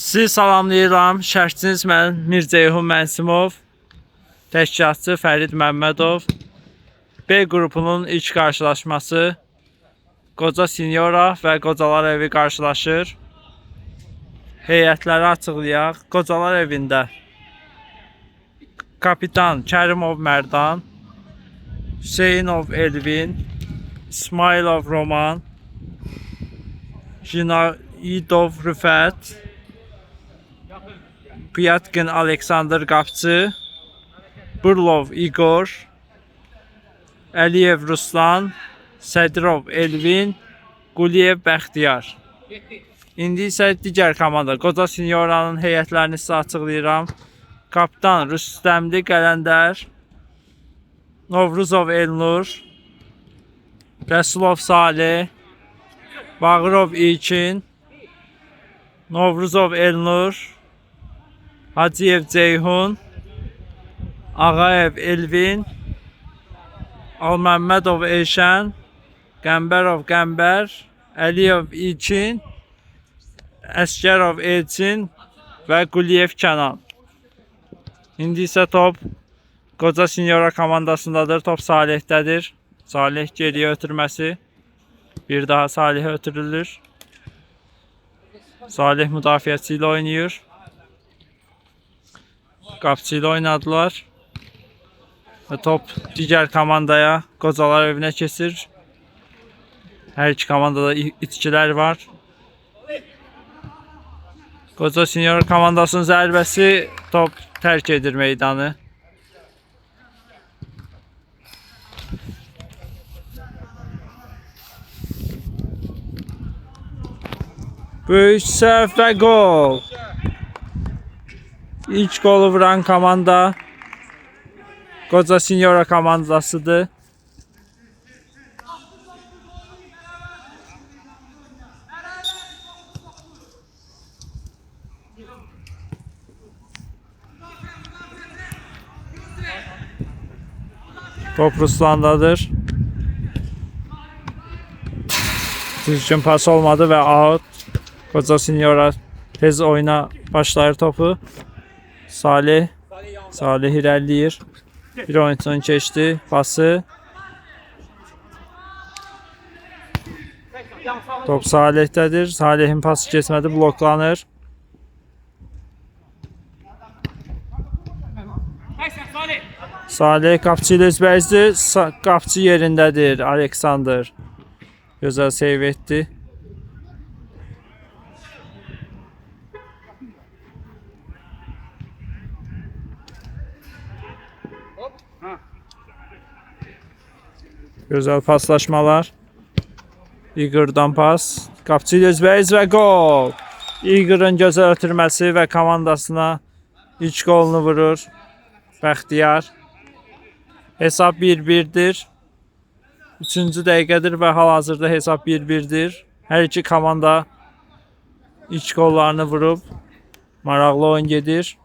Sizi salamlayıram. Şərhçiniz mən Mirzəyhun Mənsimov, təşkilatçı Fərid Məmmədov. B qrupunun ilk qarşılaşması Qoca Sinyora və Qocalar evi qarşılaşır. Heyətləri açıqlayaq. Qocalar evində Kapitan Kərimov Mərdan, Hüseynov Elvin, İsmailov Roman, Jinaidov Rüfət, Pyatkin Aleksandr Qapçı, Burlov Igor, Əliyev Ruslan, Sədirov Elvin, Quliyev Bəxtiyar. İndi isə digər komanda Qoca Sinyoranın heyətlərini sizə açıqlayıram. Kapitan Rüstəmli Qələndər, Novruzov Elnur, Rəsulov Salih, Bağırov İlkin, Novruzov Elnur, Hacıyev Ceyhun, Ağayev Elvin, Alməmmədov Elşən, Qəmbərov Qəmbər, Əliyev İlkin, Əskərov Elçin və Quliyev Kənan. İndi isə top Qoca Sinyora komandasındadır. Top Salihdədir. Salih geriyə ötürməsi. Bir daha Salihə ötürülür. Salih müdafiəçi ilə oynayır. Qapçı ilə oynadılar. Və top digər komandaya, Qocalar evinə keçir. Hər iki komandada itkilər var. Qoca Sinyora komandasının zərbəsi, top tərk edir meydanı. Böyük səhv və gol. İlk qolu vuran komanda Qoca Sinyora komandasıdır. Top Ruslandadır. Düzgün pas olmadı və out. Qoca Sinyora tez oyuna başlayır topu. Salih irəliləyir. Bir oyunçunun keçdi. Pası. Top Salihdədir. Salihin pası keçmədi. Bloklanır. Salih qapçı ilə üzbəyizdi. Qapçı yerindədir. Aleksandr. Gözəl seyv etdi. Gözəl paslaşmalar. Igor'dan pas. Qapçı ilə üzbəyiz və gol. Igor'un gözəl ötürməsi və komandasına ilk golunu vurur. Bəxtiyar. Hesab 1-1'dir. 3-cü dəqiqədir və hal-hazırda hesab 1-1'dir. Hər iki komanda ilk gollarını vurub. Maraqlı oyun gedir.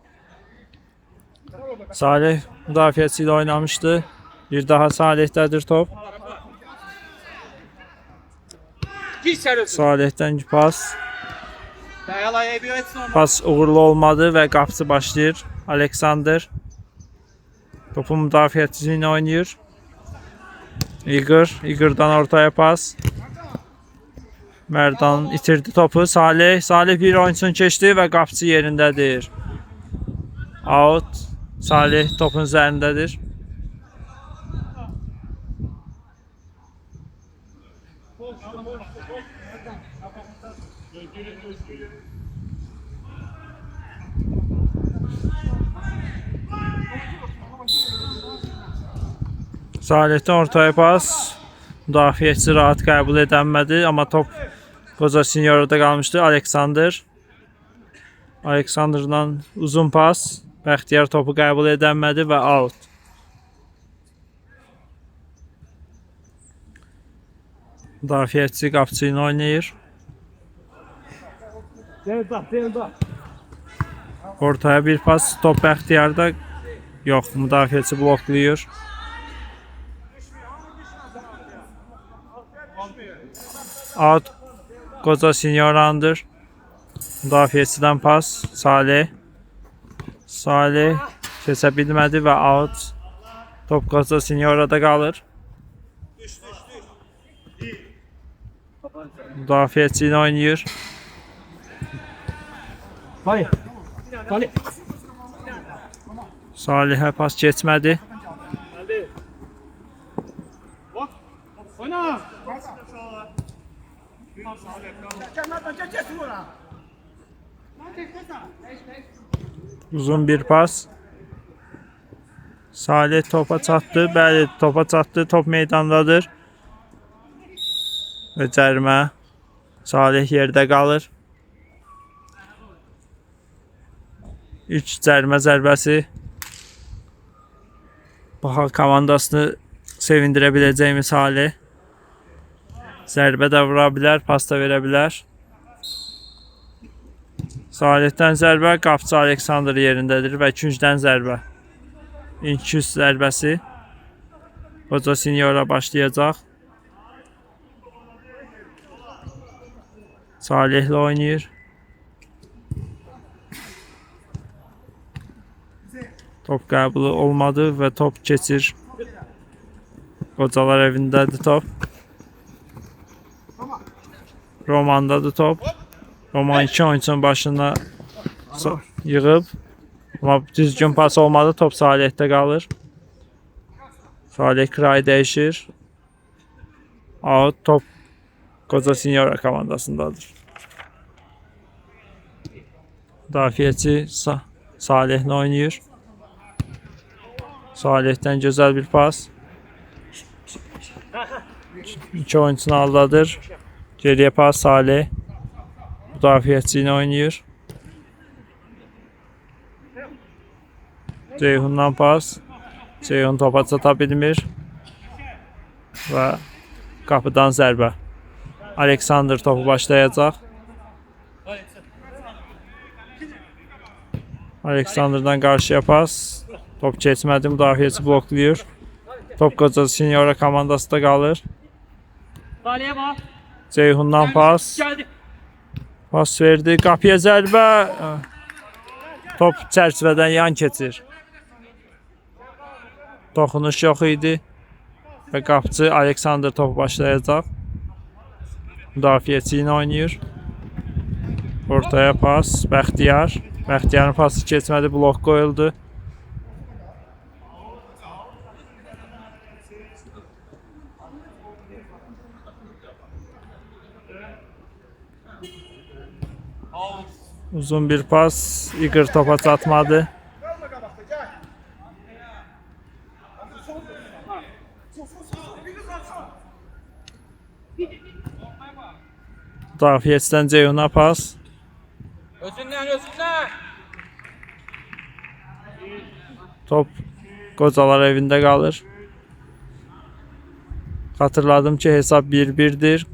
Salih müdafiəçi ilə oynamışdı. Bir daha Salihdədir top. Salihdən pas. Pas uğurlu olmadı və qapçı başlayır. Aleksandr. Topu müdafiəçisi ilə oynayır. Igor'dan ortaya pas. Mərdan itirdi topu. Salih bir oyunçunu keçdi və qapçı yerindədir. Out. Salih topun üzərindədir. Salihdən ortaya pas. Müdafiəçi rahat qəbul edənmədi, amma top Qoca Sinyorada qalmışdı. Aleksandrdan uzun pas. Bəxtiyar topu qəbul edənmədi və out. Müdafiəçi qapçı ilə oynayır. Ortaya bir pas. Top Bəxtiyarda. Yox, müdafiəçi bloklayır. Out Qoca Sinyorandır. Müdafiəçidən pas. Salih. Salih kesə bilmədi və out. Top Qoca Seniorada qalır. Müdafiəçi ilə oynayır. Salihə pas keçmədi. Uzun bir pas. Salih topa çatdı. Bəli, topa çatdı. Top meydandadır. Və cərimə. Salih yerdə qalır. 3 cərimə zərbəsi. Baxa komandasını sevindirə biləcəkmi Salih? Zərbə də vura bilər, pas da verə bilər. Salihdən zərbə, qapıcı Aleksandr yerindədir və ikincidən zərbə. İlk zərbəsi Qoca Seniora başlayacaq. Salihlə oynayır. Top qəbulu olmadı və top keçir. Qocalar evindədir top. Romandadır top. Roman 2 oyuncunun başına yığıb. Amma düzgün pas olmadı. Top Salihdə qalır. Salih Kray dəyişir. Out. Top Qoca Seniora komandasındadır. Müdafiəçi Salihlə oynayır. Salihdən gözəl bir pas. 2 oyuncunu aldadır. Geriyə pas Salih. Müdafiəçi ilə oynayır. Ceyhundan pas. Ceyhun topa çata bilmir. Və qapıdan zərbə. Aleksandr topu başlayacaq. Aleksandrdan qarşıya pas. Top keçmədi. Müdafiəçi bloklayır. Top Qoca Seniora komandasında qalır. Ceyhundan pas. Pas verdi. Qapıya zərbə. Top çərçivədən yan keçir. Toxunuş yox idi. Və qapıcı Aleksandr topu başlayacaq. Müdafiəçi ilə oynayır. Ortaya pas. Bəxtiyar. Bəxtiyarın pası keçmədi. Blok qoyuldu. Uzun bir pas. Igor topa çatmadı. Müdafiəçidən Ceyhun'a pas. Top Qocalar evində qalır. Xatırladım ki, hesab 1-1'dir.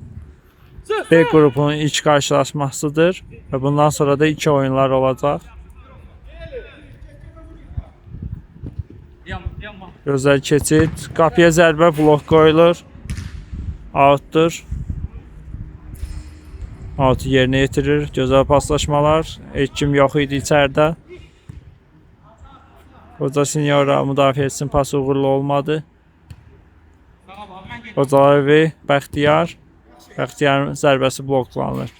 B qrupunun ilk qarşılaşmasıdır və bundan sonra da 2 oyunlar olacaq. Gözəl keçid. Qapıya zərbə, blok qoyulur. Outdur. Out'u yerinə yetirir. Gözəl paslaşmalar. Heç kim yox idi içəridə. Qoca Seniora müdafiəçisinin pası uğurlu olmadı. Qocalar evi Bəxtiyar. Bəxtiyarın zərbəsi bloklanır.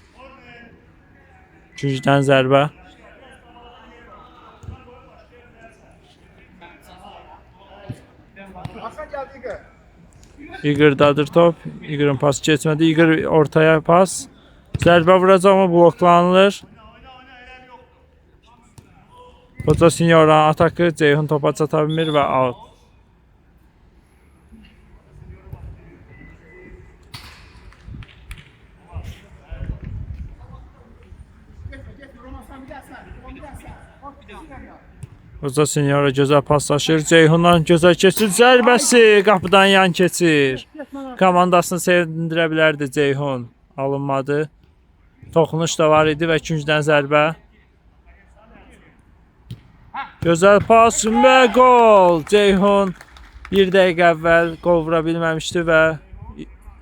Üçüncüdən zərbə. Igor'dadır top. Igor'un pası keçmədi. Igor ortaya pas. Zərbə vuracaq ama bloklanılır. Qoca Seniora'nın atakı. Ceyhun topa çata bilmir və out. Qoca Seniora gözəl paslaşır. Ceyhundan gözəl keçir. Zərbəsi qapıdan yan keçir. Komandasını sevindirə bilərdi Ceyhun. Alınmadı. Toxunuş da var idi və ikincidən zərbə. Gözəl pas və gol. Ceyhun 1 dəqiqə əvvəl gol vura bilməmişdi və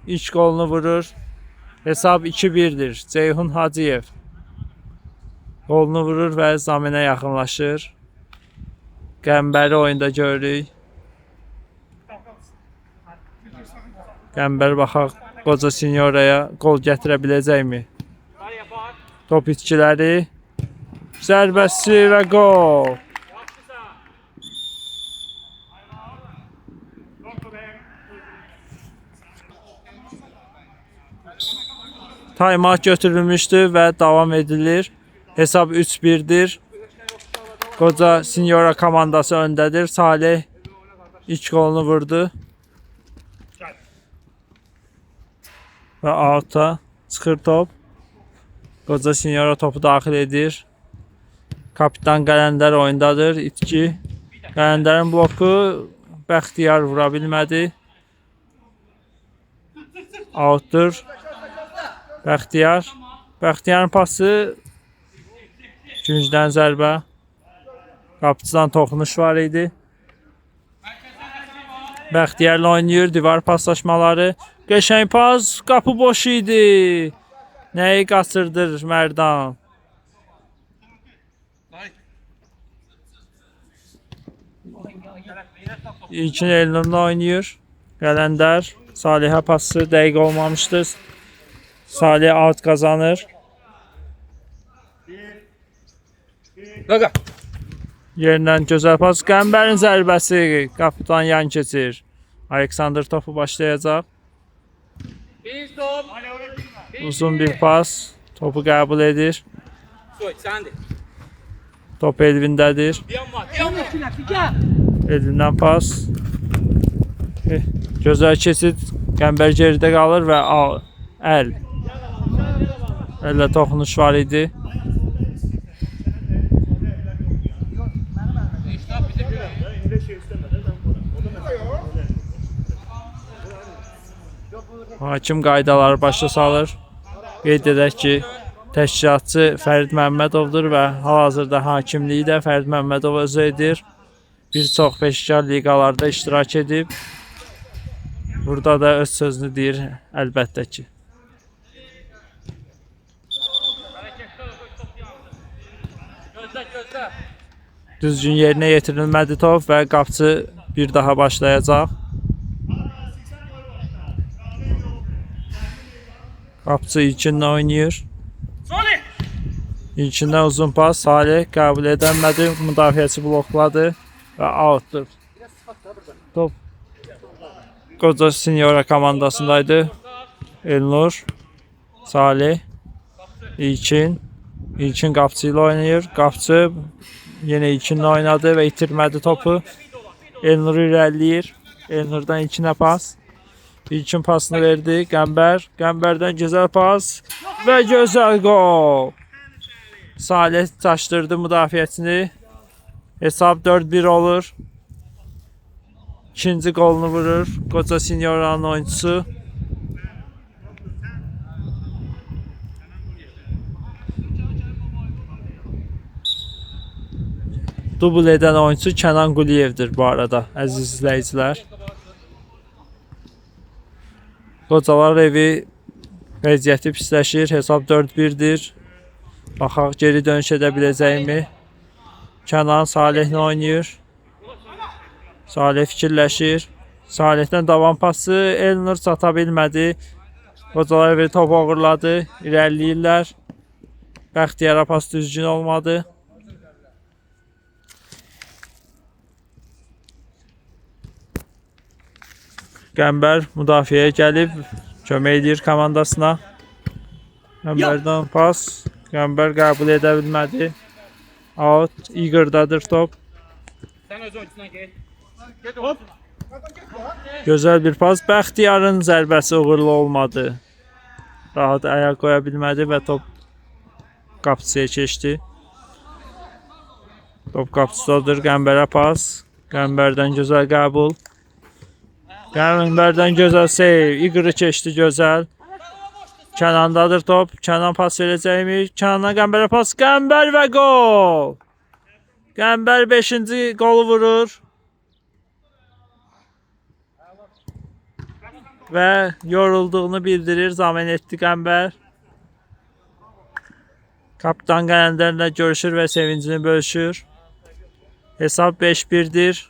ilk golunu vurur. Hesab 2-1'dir. Ceyhun Hacıyev. Qolunu vurur və Zaminə yaxınlaşır. Qəmbəri oyunda görürük. Qəmbər baxaq qoca Sinyoraya qol gətirə biləcəkmi? Top itkiləri. Zərbəsi və qol. Taymat götürülmüşdü və davam edilir. Hesab 3-1'dir. Qoca Sinyora komandası öndədir. Salih ilk golunu vurdu. Və out'a çıxır top. Qoca Sinyora topu daxil edir. Kapitan Qələndər oyundadır. İtki. Qələndərin bloku Bəxtiyar vura bilmədi. Out'dur. Bəxtiyar. Bəxtiyarın pası Güncdən zərbə. Qapıcıdan toxunuş var idi. Bəxtiyarla oynayır. Divar paslaşmaları. Qəşəng pas. Qapı boş idi. Nəyi qaçırdır Mərdan? İlkin Elnur'la oynayır. Qələndər. Salihə pası dəqiq olmamışdır. Salih out kazanır. Yerindən gözəl pas. Qəmbərin zərbəsi. Qapıdan yan keçir. Aleksandr topu başlayacaq. Uzun bir pas. Topu qəbul edir. Top Elvindədir. Elvindən pas. Gözəl keçid. Qəmbər geridə qalır və əl. Əllə toxunuş var idi. Hakim qaydaları başa salır. Qeyd edək ki, təşkilatçı Fərid Məmmədovdur və hal-hazırda hakimliyi də Fərid Məmmədov özü edir. Bir çox peşəkar liqalarda iştirak edib. Burada da öz sözünü deyir, əlbəttə ki. Düzgün yerinə yetirilmədi top və qapıcı bir daha başlayacaq. Qapıcı ilkindən oynayır. İlkindən uzun pas. Salih qəbul edəmədi. Müdafiəçi blokladı və outdur. Top Qoca Sinyora komandasındaydı. Elnur, Salih, İlkin. İlkin qapıcı ilə oynayır. Qapıcı yenə İlkinlə oynadı və itirmədi topu. Elnur irəliləyir. Elnurdan İlkinə pas. İlkin pasını verdi. Qəmbər. Qəmbərdən gözəl pas və gözəl gol. Salih çaşdırdı müdafiəçini. Hesab 4-1 olur. İkinci golunu vurur. Qoca Sinyoranın oyuncusu. Dubl edən oyuncu Kənan Quliyevdir bu arada, əziz izləyicilər. Qocalar evi vəziyyəti pisləşir. Hesab 4-1'dir. Baxaq geri dönüş edə biləcəkmi? Kənan Salihlə oynayır. Salih fikirləşir. Salihdən davam pası. Elnur çata bilmədi. Qocalar evi top oğurladı. İrəliləyirlər. Bəxtiyara pas düzgün olmadı. Qəmbər müdafiəyə gəlib kömək edir komandasına. Qəmbərdən pas. Qəmbər qəbul edə bilmədi. Out. Igor'dadır top. Gözəl bir pas. Bəxtiyarın zərbəsi uğurlu olmadı. Rahat ayaq qoya bilmədi və top qapıcıya keçdi. Top qapıcıdadır. Qəmbərə pas. Qəmbərdən gözəl qəbul. Qəmbərdən gözəl save. Igor'u keçdi gözəl. Kənandadır top. Kənan pas verəcəkmi? Kənandan Qəmbərə pas. Qəmbər və gol. Qəmbər 5-ci qolu vurur. Və yorulduğunu bildirir. Zaman etdi Qəmbər. Kapitan qələndərlə görüşür və sevincini bölüşür. Hesab 5-1'dir.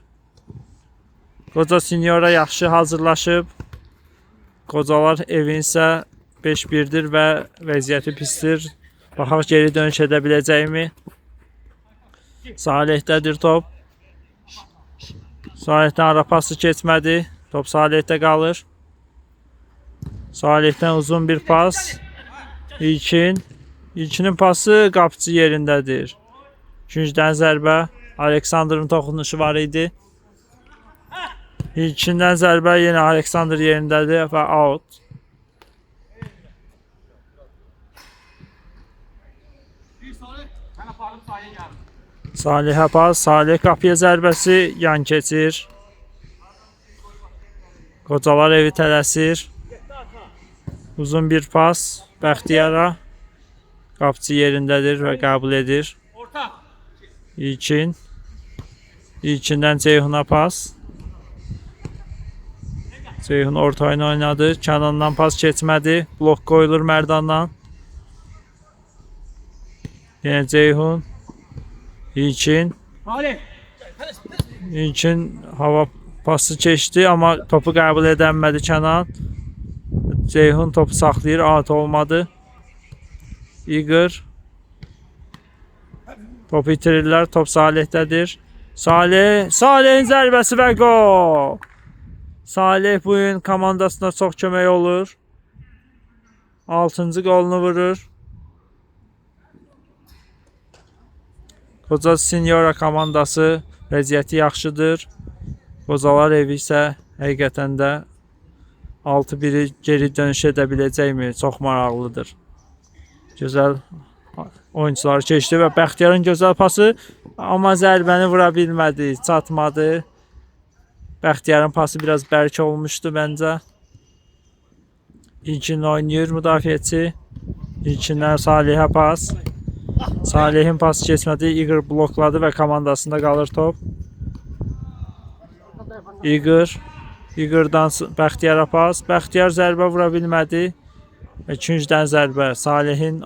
Qoca sinyora yaxşı hazırlaşıb. Qocalar evin isə 5-1'dir və vəziyyəti pisdir. Baxaq geri dönüş edə biləcəkmi? Salihdədir top. Salihdən ara pası keçmədi. Top Salihdə qalır. Salihdən uzun bir pas. İlkin. İlkinin pası qapıcı yerindədir. Üçüncüdən zərbə. Aleksandrın toxunuşu var idi. İlkindən zərbə yenə Aleksandr yerindədir və out. Salihə pas. Salih qapıya zərbəsi yan keçir. Qocalar evi tələsir. Uzun bir pas Bəxtiyara. Qapıcı yerindədir və qəbul edir. İlkin. İlkindən Ceyhuna pas. Ceyhun orta oyunu oynadı. Kənandan pas keçmədi. Blok qoyulur Mərdandan. Yenə Ceyhun. İlkin. İlkin hava pası keçdi, amma topu qəbul edəmədi Kənan. Ceyhun topu saxlayır, out olmadı. İqır. Topu itirirlər, top Salihdədir. Salihin zərbəsi və gol. Salih bu gün komandasına çox kömək olur. 6-cı qolunu vurur. Qoca Sinyora komandası vəziyyəti yaxşıdır. Qocalar evi isə həqiqətən də 6-1'i geri dönüş edə biləcəkmi? Çox maraqlıdır. Gözəl oyuncular keçdi və Bəxtiyarın gözəl pası, amma zərbəni vura bilmədi, çatmadı. Bəxtiyarın pası biraz bərk olmuşdu bəncə. İlkin oynayır müdafiəçi. İlkindən Salihə pas. Salihin pası keçmədi, İqır blokladı və komandasında qalır top. İqırdan Bəxtiyara pas. Bəxtiyar zərbə vura bilmədi. İkinciden zərbə. Salihin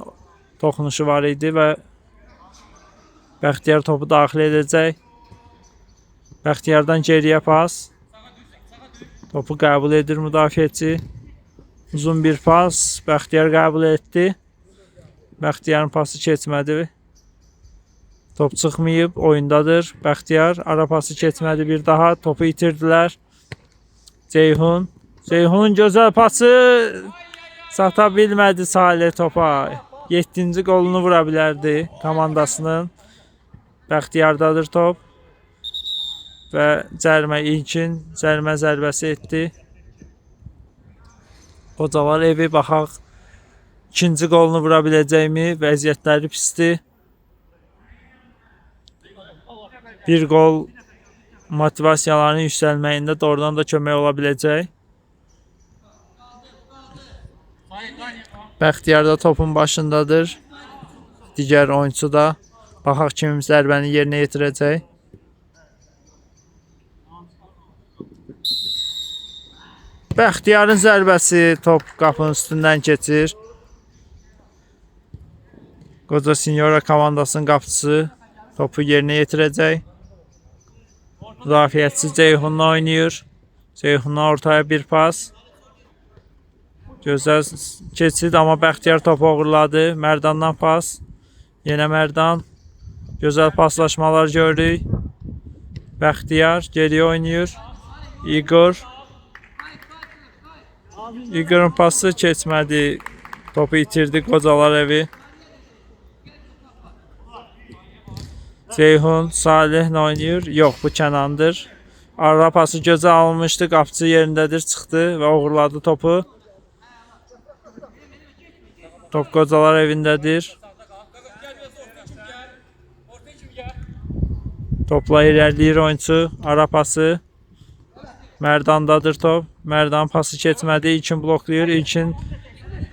toxunuşu var idi və Bəxtiyar topu daxil edəcək. Bəxtiyardan geriyə pas. Topu qəbul edir müdafiəçi. Uzun bir pas. Bəxtiyar qəbul etdi. Bəxtiyarın pası keçmədi. Top çıxmayıb, oyundadır. Bəxtiyar ara pası keçmədi bir daha. Topu itirdilər. Ceyhun. Ceyhunun gözəl pası sata bilmədi Salih topa. 7-ci qolunu vura bilərdi komandasının. Bəxtiyardadır top. Və cərmə ilkin cərmə zərbəsi etdi. Qocalar evi baxaq. 2-ci qolunu vura biləcəkmi? Vəziyyətləri pisdir. Bir qol motivasiyalarının yüksəlməyində doğrudan da kömək ola biləcək. Bəxtiyar da topun başındadır. Digər oyuncu da. Baxaq kim zərbəni yerinə yetirəcək. Bəxtiyarın zərbəsi top qapının üstündən keçir. Qoca Sinyora komandasının qapıcısı topu yerinə yetirəcək. Müdafiəçi Ceyhunla oynayır. Ceyhunla ortaya bir pas. Gözəl keçid, amma Bəxtiyar topu uğurladı. Mərdandan pas. Yenə Mərdan. Gözəl paslaşmalar gördük. Bəxtiyar geriyə oynayır. İqor. İqorun pası keçmədi. Topu itirdi Qocalar evi. Ceyhun Salihlə oynayır. Yox, bu Kənandır. Ara pası gözə alınmışdı. Qapıcı yerindədir. Çıxdı və uğurladı topu. Top Qocalar evindədir. Topla irəliləyir oyuncu. Ara pası. Mərdandadır top. Mərdan pası keçmədi. İlkin bloklayır. İlkin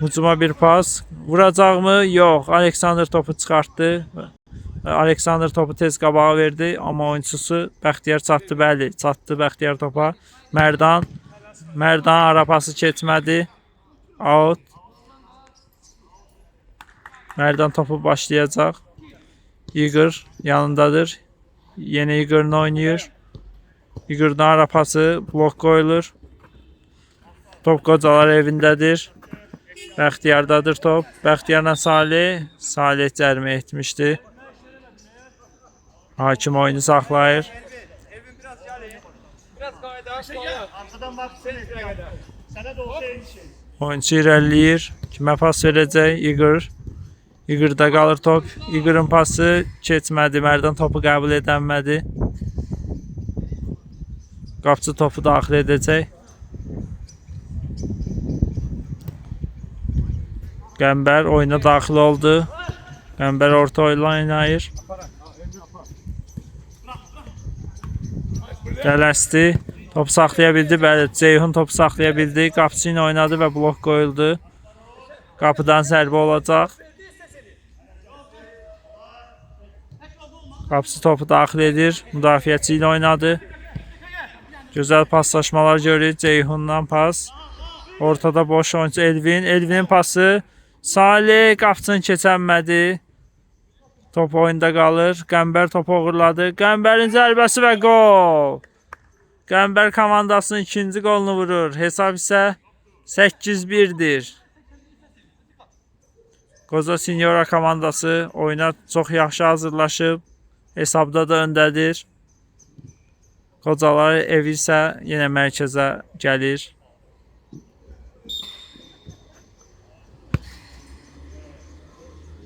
hücuma bir pas. Vuracaqmı? Yox. Aleksandr topu çıxartdı. Aleksandr topu tez qabağa verdi. Amma oyuncusu Bəxtiyar çatdı. Bəli, çatdı Bəxtiyar topa. Mərdan ara pası keçmədi. Out. Merdan topu başlayacaq. Igor yanındadır. Yine Igor'un oynayır. Igor'un ara pası blok koyulur. Top qocalar evindədir. Bəxtiyardadır top. Bəxtiyarla Salih. Salih cərimə etmişdi. Hakim oyunu saxlayır. Oyuncu irəliləyir. Kimə pas verəcək? Igor. Igor'da qalır top. Igor'un pası keçmədi. Merdan topu qəbul edənmədi. Qapçı topu daxil edəcək. Qəmbər oyuna daxil oldu. Qəmbər orta oyunla oynayır. Tələsdi. Top saxlaya bildi. Bəli, Ceyhun topu saxlaya bildi. Qapçı ilə oynadı və blok qoyuldu. Qapıdan zərbə olacaq. Qapçı topu daxil edir. Müdafiəçi ilə oynadı. Gözəl paslaşmalar görür. Ceyhundan pas. Ortada boş oyuncu Elvin. Elvin'in pası. Salih qapçını keçənmədi. Top oyunda qalır. Qəmbər topu uğurladı. Qəmbərin zərbəsi və gol. Qəmbər komandasının ikinci golunu vurur. Hesab isə 8-1'dir. Qoza Sinyora komandası oyuna çox yaxşı hazırlaşıb. Hesabda da öndədir. Qocalar evi isə yenə mərkəzə gəlir.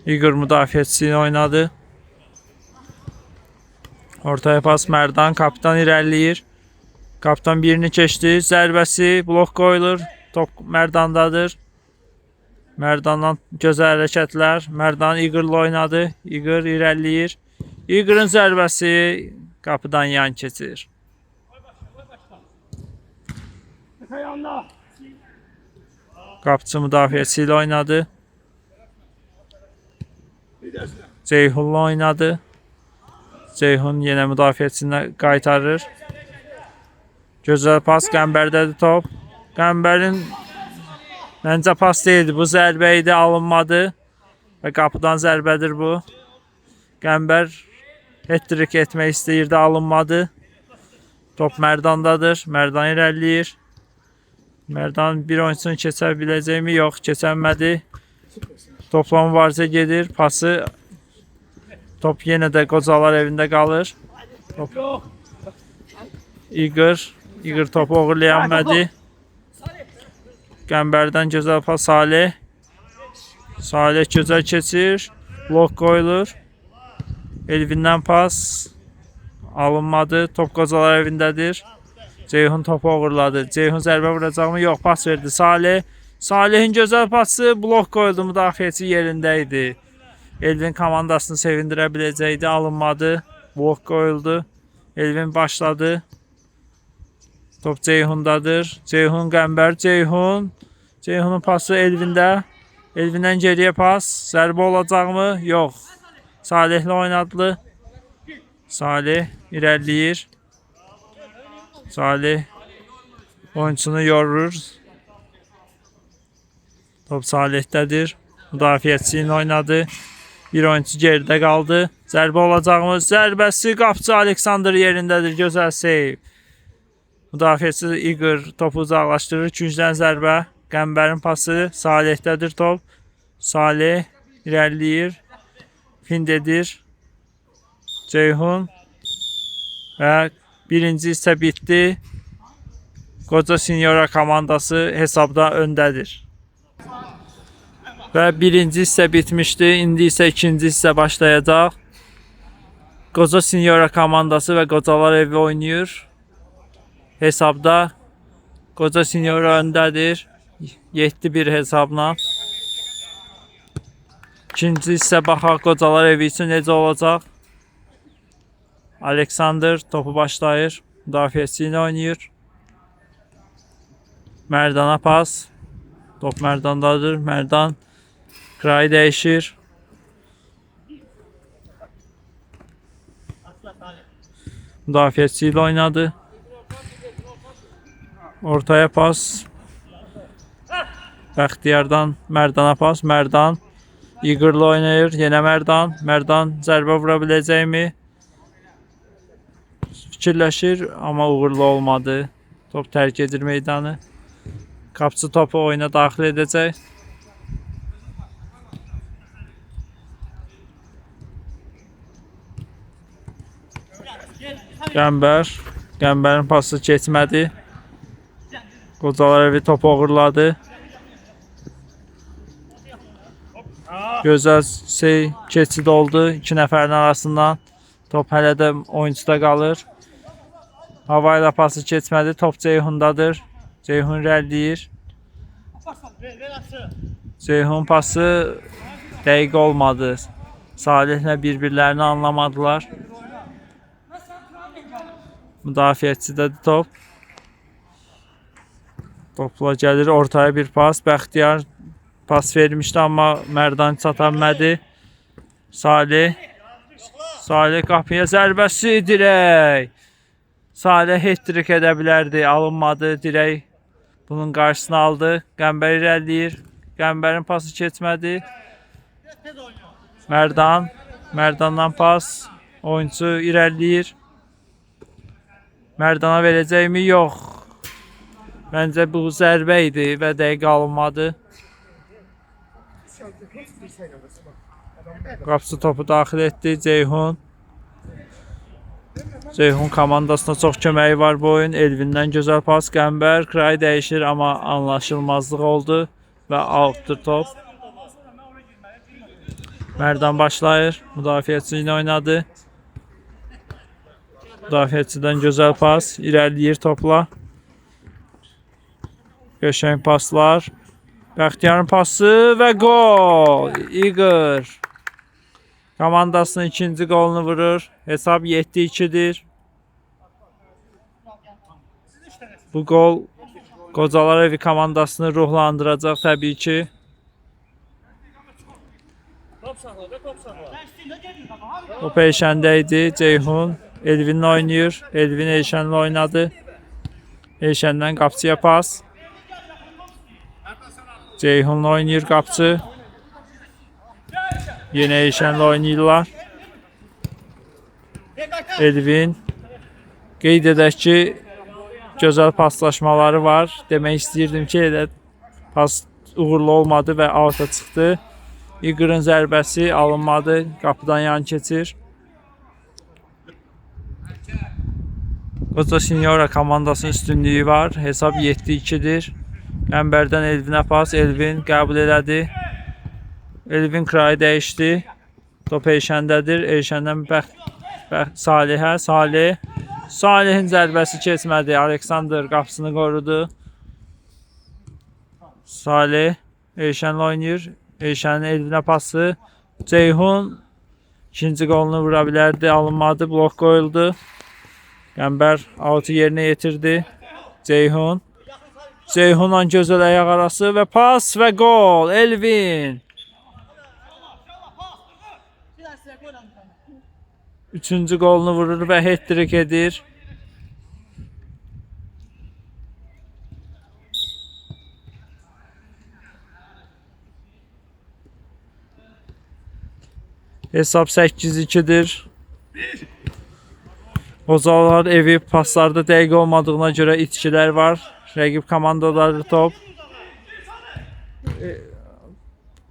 Igor müdafiəçisini oynadı. Ortaya pas Merdan. Kapitan irəliləyir. Kapitan birini keçdi. Zərbəsi blok qoyulur. Top Merdandadır. Merdandan gözəl hərəkətlər. Merdan Igor'la oynadı. Igor irəliləyir. Igor'un zərbəsi qapıdan yan keçir. Qapçı müdafiəçi ilə oynadı. Ceyhun'la oynadı. Ceyhun yenə müdafiəçinə qaytarır. Gözəl pas Qəmbərdədir top. Qəmbərin məncə pas deyildi. Bu zərbə idi, alınmadı. Və qapıdan zərbədir bu. Qəmbər hat-trick etmək istəyirdi, alınmadı. Top Merdandadır. Merdan irəliləyir. Merdan bir oyuncusunu keçə biləcəkmi? Yox, keçənmədi. Topla mübarizə gedir. Pası. Top yenə də qocalar evində qalır. Top. Igor topu uğurlayanmədi. Qəmbərdən gözəl pas Salih. Salih gözəl keçir. Blok qoyulur. Elvin'dən pas. Alınmadı. Top qocalar evindədir. Ceyhun topu uğurladı. Ceyhun zərbə vuracaqmı? Yox, pas verdi Salih. Salih'in gözəl pası blok qoyuldu. Müdafiəçi yerində idi. Elvin komandasını sevindirə biləcəkdi. Alınmadı. Blok qoyuldu. Elvin başladı. Top Ceyhun'dadır. Ceyhun Qəmbər. Ceyhun'un pası Elvin'də. Elvin'dən geriyə pas. Zərbə olacaqmı? Yox. Salih'lə oynadı. Salih irəliləyir. Salih oyuncunu yorur. Top Salih'dədir. Müdafiəçi ilə oynadı. Bir oyuncu geridə qaldı. Zərbə olacaqmı? Zərbəsi qapçı Aleksandr yerindədir. Gözəl seyv. Müdafiəçi Igor topu uzaqlaşdırır. İkinciden zərbə. Qəmbərin pası Salih'dədir top. Salih irəliləyir. Find edir. Ceyhun. Və birinci hissə bitdi. Qoca Sinyora komandası hesabda öndədir. Və birinci hissə bitmişdi. İndi isə ikinci hissə başlayacaq. Qoca Sinyora komandası və qocalar evi oynayır. Hesabda Qoca Sinyora öndədir. 7-1 hesabla. İkinci hissə baxaq qocalar evi üçün necə olacaq. Aleksandr topu başlayır. Müdafiəçi ilə oynayır. Merdana pas. Top Merdandadır. Merdan krayı dəyişir. Müdafiəçi ilə oynadı. Ortaya pas. Bəxtiyardan Merdana pas. Merdan Igor'la oynayır. Yenə Merdan. Merdan zərbə vura biləcəkmi? Fikirləşir, amma uğurlu olmadı. Top tərk edir meydanı. Qapıcı topu oyuna daxil edəcək. Qəmbərin pası keçmədi. Qocalar evi topu uğurladı. Gözəl keçid oldu iki nəfərin arasından. Top hələ də oyuncuda qalır. Hava ilə pası keçmədi. Top Ceyhundadır. Ceyhun irəliləyir. Ceyhun pası dəqiq olmadı. Salihlə bir-birlərini anlamadılar. Müdafiəçidədir top. Topla gəlir ortaya bir pas. Bəxtiyar pas vermişdi, amma Merdan çata bilmədi. Salih qapıya zərbəsi, dirək. Salih hat-trick edə bilərdi, alınmadı. Dirək bunun qarşısını aldı. Qəmbər irəliləyir. Qəmbərin pası keçmədi. Merdandan pas. Oyuncu irəliləyir. Merdana verəcəkmi? Yox. Məncə bu zərbə idi və dəqiq alınmadı. Qapıcı topu daxil etdi Ceyhun. Ceyhun komandasına çox köməyi var bu oyun. Elvindən gözəl pas. Qəmbər krayı dəyişir, amma anlaşılmazlıq oldu və outdur top. Merdan başlayır. Müdafiəçi ilə oynadı. Müdafiəçidən gözəl pas. İrəliləyir topla. Qəşəng paslar. Bəxtiyarın pası və gol. Igor komandasının ikinci golunu vurur. Hesab 7-2'dir. Bu gol Qocalar evi komandasını ruhlandıracaq təbii ki. Top Eyşəndə idi. Ceyhun Elvin'le oynayır. Elvin Eyşənlə oynadı. Eyşəndən qapıcıya pas. Ceyhun'la oynayır qapıcı. Yenə Eyşənlə oynayırlar. Elvin. Qeyd edək ki, gözəl paslaşmaları var. Demək istəyirdim ki, elə pas uğurlu olmadı və out'a çıxdı. Igor'un zərbəsi alınmadı. Qapıdan yan keçir. Qoca Sinyora komandasının üstünlüyü var. Hesab 7-2'dir. Qəmbərdən Elvinə pas. Elvin qəbul elədi. Elvin krayı dəyişdi. Top Eyşəndədir. Eyşəndən Salihə. Salihin zərbəsi keçmədi. Aleksandr qapısını qorudu. Salih Eyşənlə oynayır. Eyşənin Elvinə pası. Ceyhun ikinci golunu vura bilərdi. Alınmadı. Blok qoyuldu. Qəmbər out'u yerinə yetirdi. Ceyhunla gözəl ayaq arası və pas və gol. Elvin. Üçüncü golunu vurur və hat-trick edir. Hesab 8-2'dir. Qocalar evi paslarda dəqiq olmadığına görə itkilər var. Rəqib komandaları top.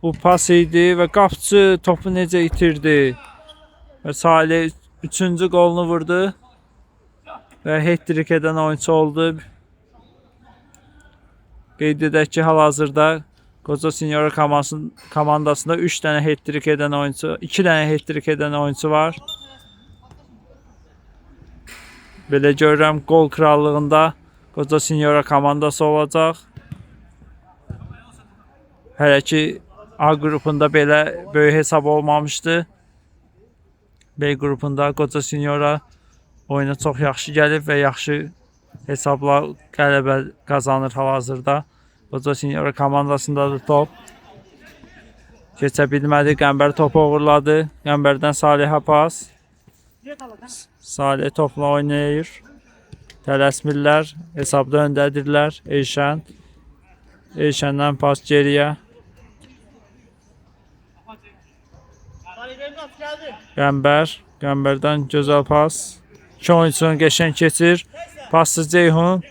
Bu pas idi və qapıcı topu necə itirdi. Və Salih üçüncü golunu vurdu. Və hat-trick edən oyuncu oldu. Qeyd edək ki, hal-hazırda Qoca Sinyora komandasında 3 dənə hat-trick edən oyuncu, 2 dənə hat-trick edən oyuncu var. Belə görürəm, gol krallığında Qoca Sinyora komandası olacaq. Hələ ki A qrupunda belə böyük hesab olmamışdı. B qrupunda Qoca Sinyora oyuna çox yaxşı gəlib və yaxşı hesabla qələbə qazanır hal-hazırda. Qoca Sinyora komandasındadır top. Keçə bilmədi. Qəmbər topu uğurladı. Qəmbərdən Salihə pas. Salih topla oynayır. Tələsmirlər. Hesabda öndədirlər. Eyşəndən pas geriyə. Qəmbərdən gözəl pas. İki oyunçunun qəşəng keçir. Paslı Ceyhun.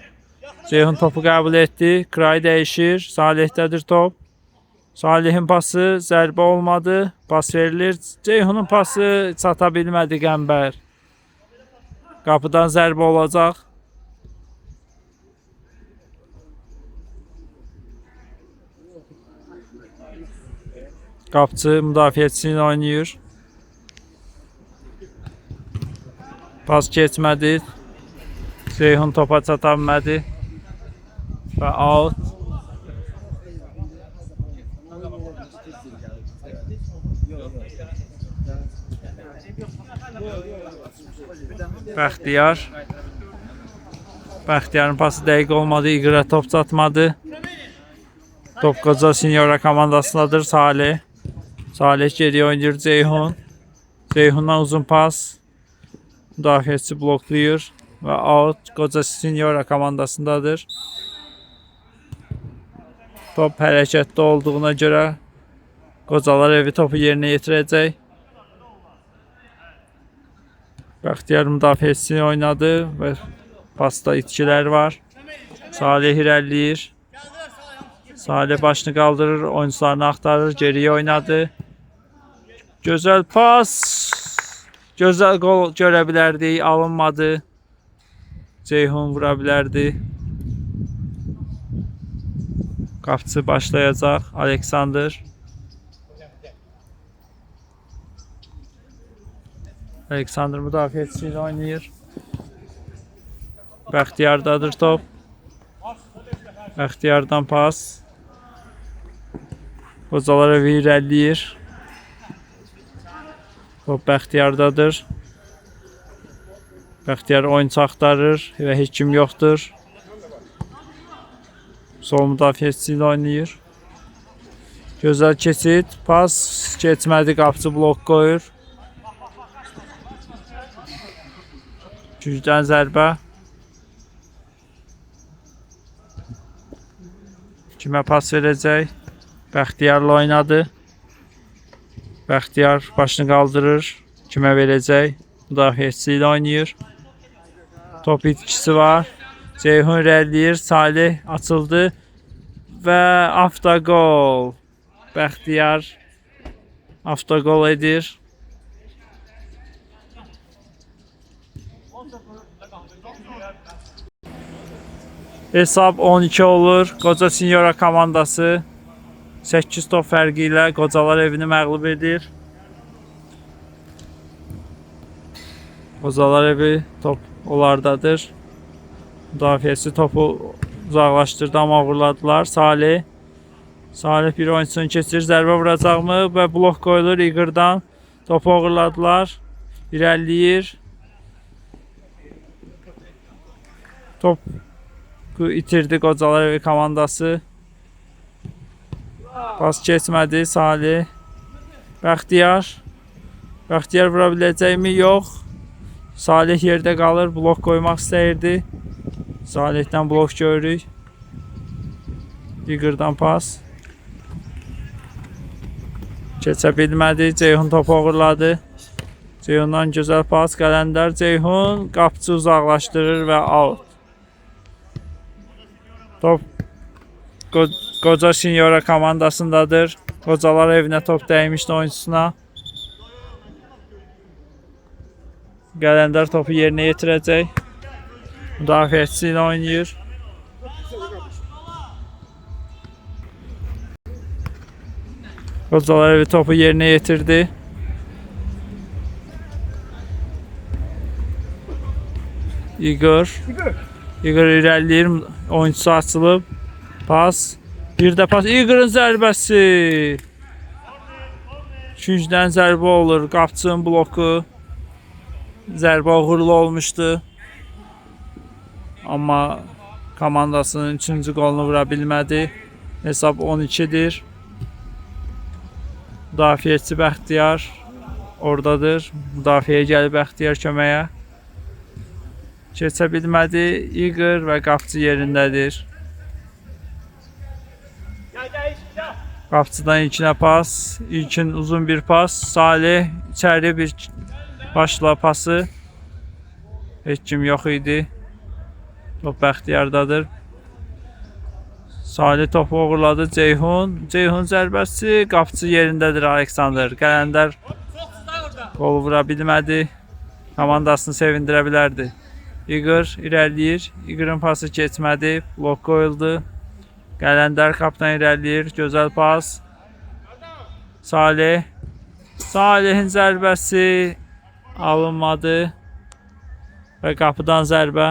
Ceyhun topu qəbul etdi. Kray dəyişir. Salihdədir top. Salihin pası zərbə olmadı. Pas verilir. Ceyhunun pası çata bilmədi Qəmbər. Qapıdan zərbə olacaq. Qapçı müdafiəçisi ilə oynayır. Pas keçmədi. Ceyhun topa çata bilmədi. Və out. Bəxtiyarın pası dəqiq olmadı. İqra top çatmadı. Top Qoca Sinyora komandasındadır. Salih geriyə oynayır Ceyhun. Ceyhundan uzun pas. Müdafiəçi bloklayır. Və out. Qoca Sinyora komandasındadır. Top hərəkətdə olduğuna görə Qocalar evi topu yerinə yetirəcək. Bəxtiyar müdafiəçisi oynadı və pasta itkilər var. Salih irəliləyir. Salih başını qaldırır, oyuncularını axtarır, geriyə oynadı. Gözəl pas. Gözəl qol görə bilərdik, alınmadı. Ceyhun vura bilərdi. Qapçı başlayacaq. Aleksandr. Aleksandr müdafiəçisi ilə oynayır. Bəxtiyardadır top. Bəxtiyardan pas. Qocalar evi irəliləyir. Top Bəxtiyardadır. Bəxtiyar oyuncu axtarır və heç kim yoxdur. Sol müdafiəçisi ilə oynayır. Gözəl keçid. Pas keçmədi. Qapçı blok qoyur. Gücdən zərbə. Kimə pas verəcək? Bəxtiyarla oynadı. Bəxtiyar başını qaldırır. Kimə verəcək? Müdafiəçisi ilə oynayır. Top itkisi var. Ceyhun irəliləyir. Salih açıldı. Və avtogol. Bəxtiyar avtogol edir. Hesab 12 olur. Qoca Sinyora komandası 8 top fərqi ilə Qocalar evini məğlub edir. Qocalar evi top onlardadır. Müdafiəçi topu uzaqlaşdırdı, amma uğurladılar. Salih bir oyuncusunu keçir. Zərbə vuracaqmı? Və blok qoyulur İqırdan. Topu uğurladılar. İrəliləyir. Top itirdi Qocalar evi komandası. Pas keçmədi Salih. Bəxtiyar vura biləcəkmi? Yox. Salih yerdə qalır. Blok qoymaq istəyirdi. Salihdən blok görürük. İqırdan pas. Keçə bilmədi. Ceyhun topu uğurladı. Ceyhundan gözəl pas. Qələndər Ceyhun. Qapçı uzaqlaşdırır və out. Top Qoca Sinyora komandasındadır. Qocalar evinə top dəymişdi oyuncusuna. Qələndər topu yerinə yetirəcək. Müdafiəçisi ilə oynayır. Qocalar evi topu yerinə yetirdi. İqor irəliləyir. Oyuncusu açılıb. Pas. Bir də pas. İqorun zərbəsi. Küncdən zərbə olur. Qapçının bloku. Zərbə uğurlu olmuşdu. Amma komandasının 3-cü qolunu vura bilmədi. Hesab 12-dir. Müdafiəçi Bəxtiyar oradadır. Müdafiəyə gəlib Bəxtiyar köməyə. Keçə bilmədi. İqor və qapçı yerindədir. Qapçıdan İlkinə pas. İlkin uzun bir pas. Salih içəri bir başla pası. Heç kim yox idi. Top Bəxtiyardadır. Salih topu uğurladı. Ceyhun. Ceyhun zərbəsi. Qapçı yerindədir Aleksandr. Qələndər gol vura bilmədi. Komandasını sevindirə bilərdi. Igor irəliləyir. Igor'un pası keçmədi. Blok qoyuldu. Qələndər kaptan irəliləyir. Gözəl pas. Salih. Salih'in zərbəsi alınmadı. Və qapıdan zərbə.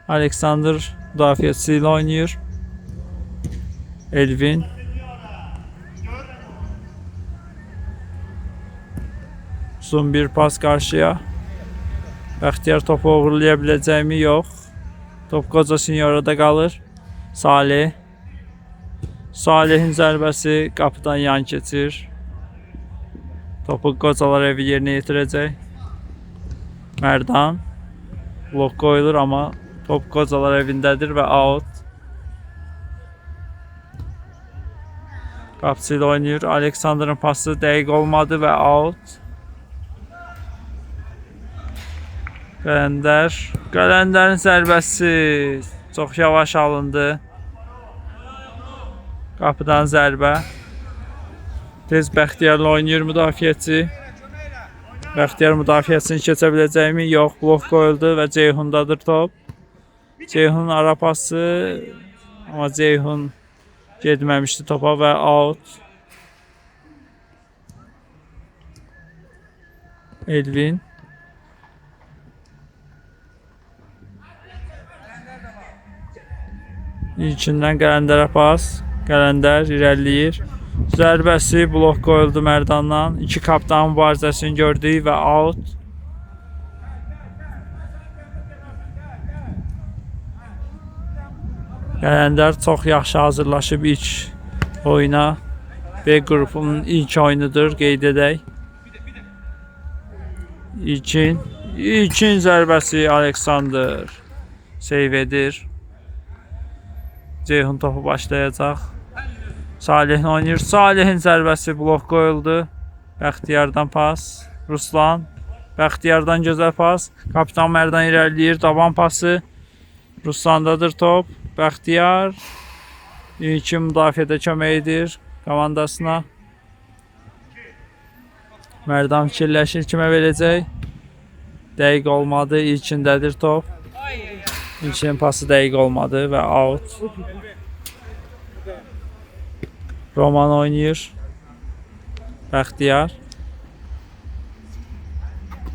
Aleksandr müdafiəçisi ilə oynayır. Elvin. Uzun bir pas qarşıya. Bəxtiyar topu uğurlaya biləcəkmi? Yox. Top Qoca Sinyorada qalır. Salih. Salih'in zərbəsi qapıdan yan keçir. Topu Qocalar evi yerinə yetirəcək. Mərdan. Blok qoyulur amma top Qocalar evindədir və out. Qapçı ilə oynayır. Aleksandrın pası dəqiq olmadı və out. Qələndər. Qələndərin zərbəsi çox yavaş alındı. Qapıdan zərbə. Tez Bəxtiyarla oynayır müdafiəçi. Bəxtiyar müdafiəsini keçə biləcəkmi? Yox. Blok qoyuldu və Ceyhundadır top. Ceyhun ara pası. Amma Ceyhun getməmişdi topa və out. Elvin. İlkindən Qələndərə pas. Qələndər irəliləyir. Zərbəsi blok qoyuldu Mərdandan. İki kaptan mübarizəsini gördük və out. Qələndər çox yaxşı hazırlaşıb ilk oyuna. B qrupunun ilk oyunudur, qeyd edək. İlkin zərbəsi Aleksandr seyv edir. Ceyhun topu başlayacaq. Salih oynayır. Salih'in zərbəsi blok qoyuldu. Bəxtiyardan pas. Ruslan. Bəxtiyardan gözəl pas. Kapitan Mərdan irəliləyir. Daban pası. Ruslandadır top. Bəxtiyar. İlkin müdafiədə kömək edir komandasına. Mərdan fikirləşir kimə verəcək. Dəqiq olmadı. İlkindədir top. İlkin pası dəqiq olmadı və out. Roman oynayır. Bəxtiyar.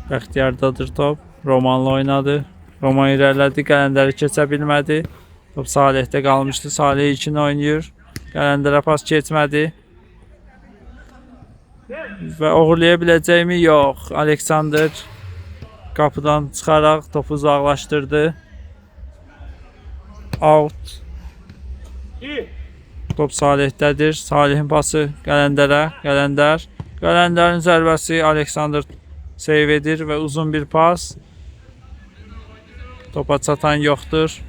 Bəxtiyardadır top. Romanla oynadı. Roman irəlilədi. Qələndəri keçə bilmədi. Top Salih'də qalmışdı. Salih ilkin oynayır. Qələndərə pas keçmədi. Və uğurlaya biləcəkmi? Yox. Aleksandr qapıdan çıxaraq topu uzaqlaşdırdı. Out. Top Salih'dədir. Salih'in pası Qələndərə. Qələndər. Qələndərin zərbəsi Aleksandr seyv edir və uzun bir pas. Topa çatan yoxdur.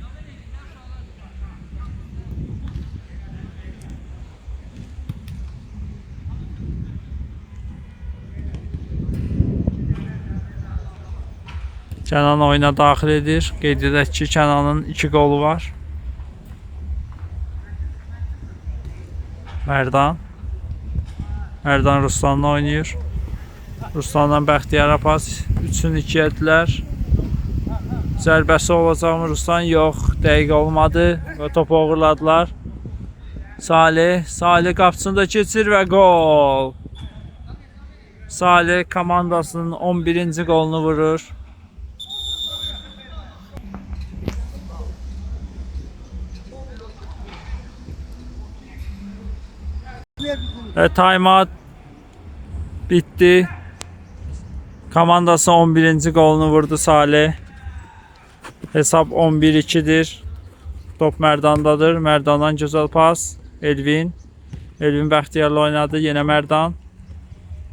Kənan oyuna daxil edir. Qeyd edək ki, Kənanın 2 qolu var. Mərdan. Mərdan Ruslanla oynayır. Ruslandan Bəxtiyara pas. 3-ün 2-yədilər. Zərbəsi olacaqmı Ruslan? Yox. Dəqiq olmadı və topu uğurladılar. Salih. Salih qapısında keçir və gol. Salih komandasının 11-ci qolunu vurur. Timeout bitti. Komandası 11-ci qolunu vurdu Salih. Hesab 11-2'dir. Top Mərdandadır. Mərdandan gözəl pas. Elvin. Elvin Bəxtiyarla oynadı. Yenə Mərdan.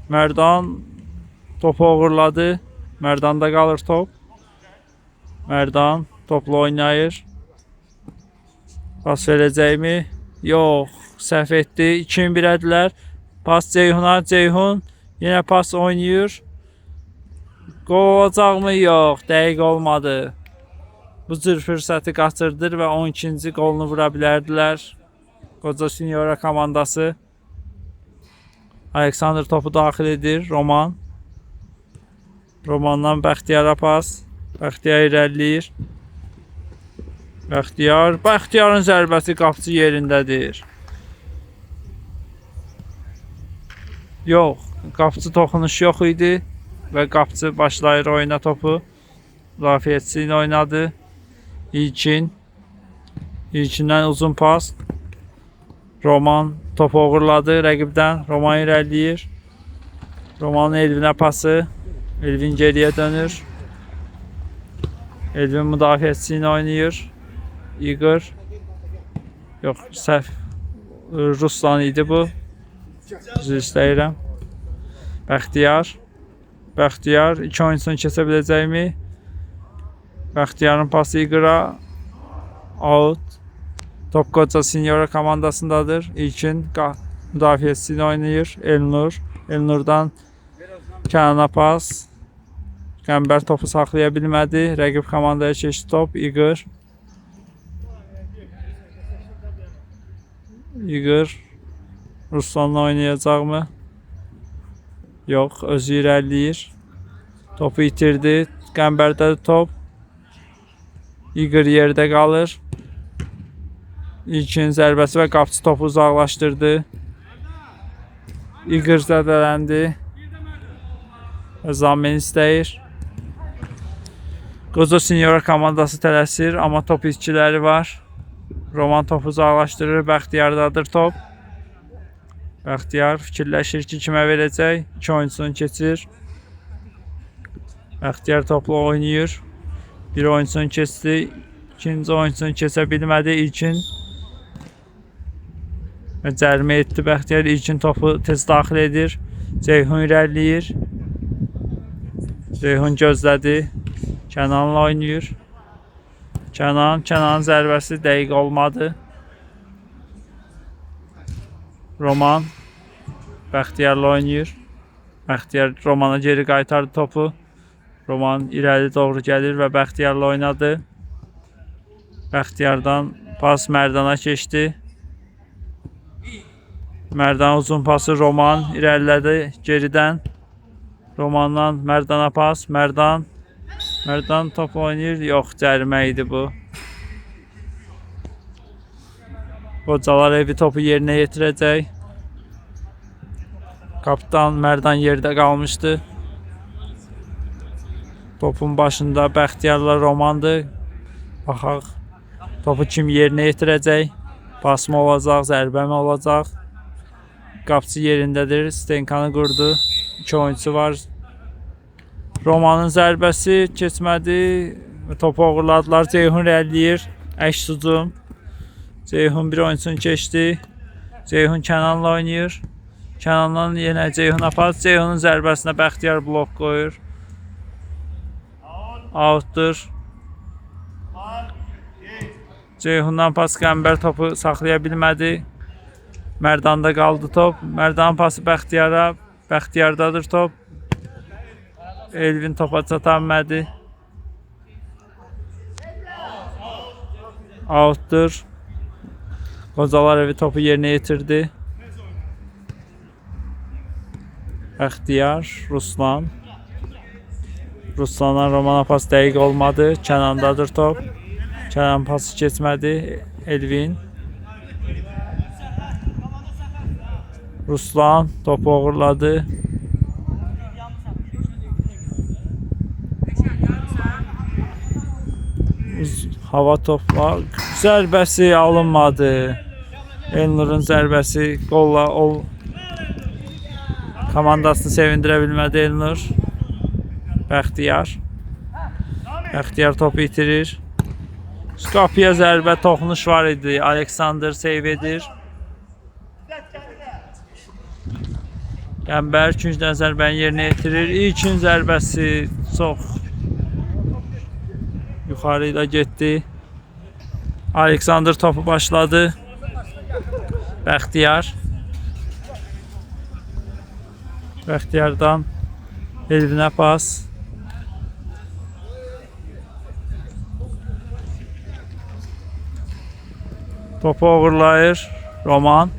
Mərdan topu uğurladı. Mərdanda qalır top. Mərdan topla oynayır. Pas verəcəkmi? Yox, səhv etdi. 2-1-ədilər. Pas Ceyhuna, Ceyhun yenə pas oynayır. Gol olacaqmı? Yox, dəqiq olmadı. Bu cür fürsəti qaçırdır və 12-ci qolunu vura bilərdilər. Qoca Sinyora komandası. Aleksandr topu daxil edir. Roman. Romandan Bəxtiyara pas. Bəxtiyar irəliləyir. Bəxtiyarın zərbəsi qapıcı yerindədir. Yox, qapıcı toxunuş yox idi və qapıcı başlayır oyuna topu. Müdafiəçisi ilə oynadı. İlkindən uzun pas. Roman topu uğurladı rəqibdən. Roman irəliləyir. Romanın Elvinə pası. Elvin geriyə dönür. Elvin müdafiəçisi ilə oynayır. Igor. Yox, səhv. Ruslan idi bu. Üzr istəyirəm. Bəxtiyar. Bəxtiyar 2 oyuncusunu keçə biləcəkmi? Bəxtiyarın pası Igor'a. Out. Top Qoca Sinyora komandasındadır. İlkin müdafiəçisi ilə oynayır. Elnur. Elnurdan Kənana pas. Qəmbər topu saxlaya bilmədi. Rəqib komandaya keçdi top. Igor. Ruslanla oynayacaqmı? Yox, özü irəliləyir. Topu itirdi. Qəmbərdə top. Igor yerdə qalır. İlkin zərbəsi və qapıcı topu uzaqlaşdırdı. Igor zədələndi. Zamin istəyir. Qoca Sinyora komandası tələsir, amma top itkiləri var. Roman topu uzaqlaşdırır. Bəxtiyardadır top. Bəxtiyar fikirləşir ki, kimə verəcək. 2 oyuncusunu keçir. Bəxtiyar topla oynayır. Bir oyuncusunu keçdi. İkinci oyuncusunu keçə bilmədi. İlkin cərimə etdi Bəxtiyar. İlkin topu tez daxil edir. Ceyhun irəliləyir. Ceyhun gözlədi. Kənanla oynayır. Kənanın zərbəsi dəqiq olmadı. Roman Bəxtiyarla oynayır. Bəxtiyar Romana geri qaytardı topu. Roman irəli doğru gəlir və Bəxtiyarla oynadı. Bəxtiyardan pas Mərdana keçdi. Mərdan uzun pası Roman irəlilədi geridən. Romandan Mərdana pas. Mərdan top oynayır. Yox, cərimə idi bu. Qocalar evi topu yerinə yetirəcək. Kapitan Mərdan yerdə qalmışdı. Topun başında Bəxtiyarla Romandır. Baxaq, topu kim yerinə yetirəcək? Pasmı olacaq, zərbəmi olacaq? Qapıcı yerindədir. Stenkanı qurdu. 2 oyuncusu var. Romanın zərbəsi keçmədi. Topu uğurladılar. Ceyhun irəliləyir. Əks hücum. Ceyhun bir oyuncusunu keçdi. Ceyhun Kənanla oynayır. Kənandan yenə Ceyhuna pas. Ceyhunun zərbəsinə Bəxtiyar blok qoyur. Outdur. Ceyhundan pas Qəmbər topu saxlaya bilmədi. Mərdanda qaldı top. Mərdanın pası Bəxtiyara. Bəxtiyardadır top. Elvin topa çata bilmədi. Outdur. Qocalar evi topu yerinə yetirdi. Bəxtiyar, Ruslan. Ruslandan Romana pas dəqiq olmadı. Kənandadır top. Kənan pası keçmədi. Elvin. Ruslan topu uğurladı. Hava topla. Zərbəsi alınmadı. Elnur'un zərbəsi qolla komandasını sevindirə bilmədi Elnur. Bəxtiyar topu itirir. Qapıya zərbə toxunuş var idi. Aleksandr seyv edir. Qəmbər 2-cü zərbəni yerinə yetirir. İlkin zərbəsi çox yuxarı ilə getdi. Aleksandr topu başladı. Bəxtiyar. Bəxtiyardan Elvinə pas. Topu uğurlayır Roman.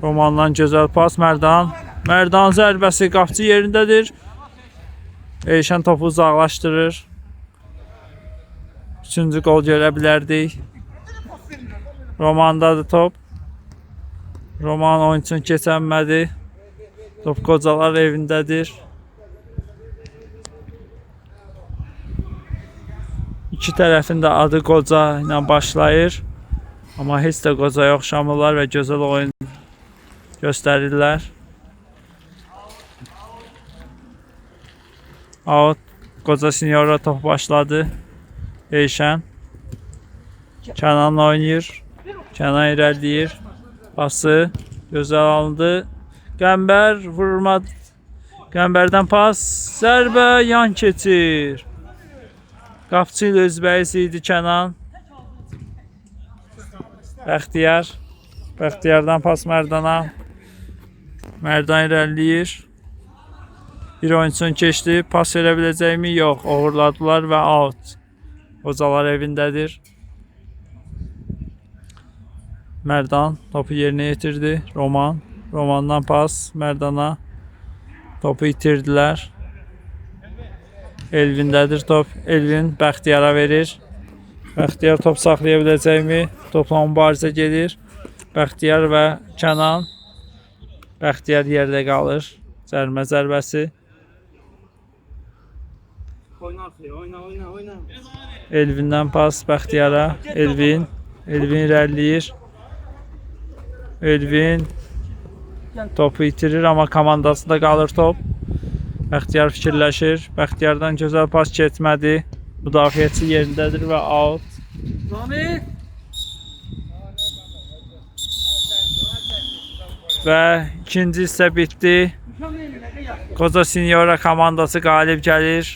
Romandan gözəl pas Mərdan. Mərdan zərbəsi qapçı yerindədir. Eyşən topu uzaqlaşdırır. Üçüncü gol görə bilərdik. Romandadır top. Roman oyunçunu keçənmədi. Top qocalar evindədir. İki tərəfin də adı qoca ilə başlayır. Amma heç də qocaya oxşamırlar və gözəl oyun göstərirlər. Out. Qoca Sinyora top başladı. Eyşən. Kənan oynayır. Kənan irəliləyir. Pası gözəl alındı. Qəmbər vurmadı. Qəmbərdən pas. Zərbə yan keçir. Qapçı ilə özbəyisi idi Kənan. Bəxtiyar. Bəxtiyardan pas Mərdana. Mərdan irəliləyir. Bir oyunçun keçdi. Pas verə biləcəkmi? Yox. Uğurladılar və out. Qocalar evindədir. Mərdan topu yerinə yetirdi. Roman. Romandan pas Mərdana. Topu itirdilər. Elvindədir top. Elvin Bəxtiyara verir. Bəxtiyar top saxlaya biləcəkmi? Topla mübarizə gedir. Bəxtiyar və Kənan. Bəxtiyar yerdə qalır. Cərimə zərbəsi. Elvindən pas Bəxtiyara. Elvin. Elvin irəliləyir. Elvin topu itirir, amma komandasında qalır top. Bəxtiyar fikirləşir. Bəxtiyardan gözəl pas keçmədi. Müdafiəçi yerindədir və out. Və ikinci hissə bitdi. Qoca Sinyora komandası qalib gəlir.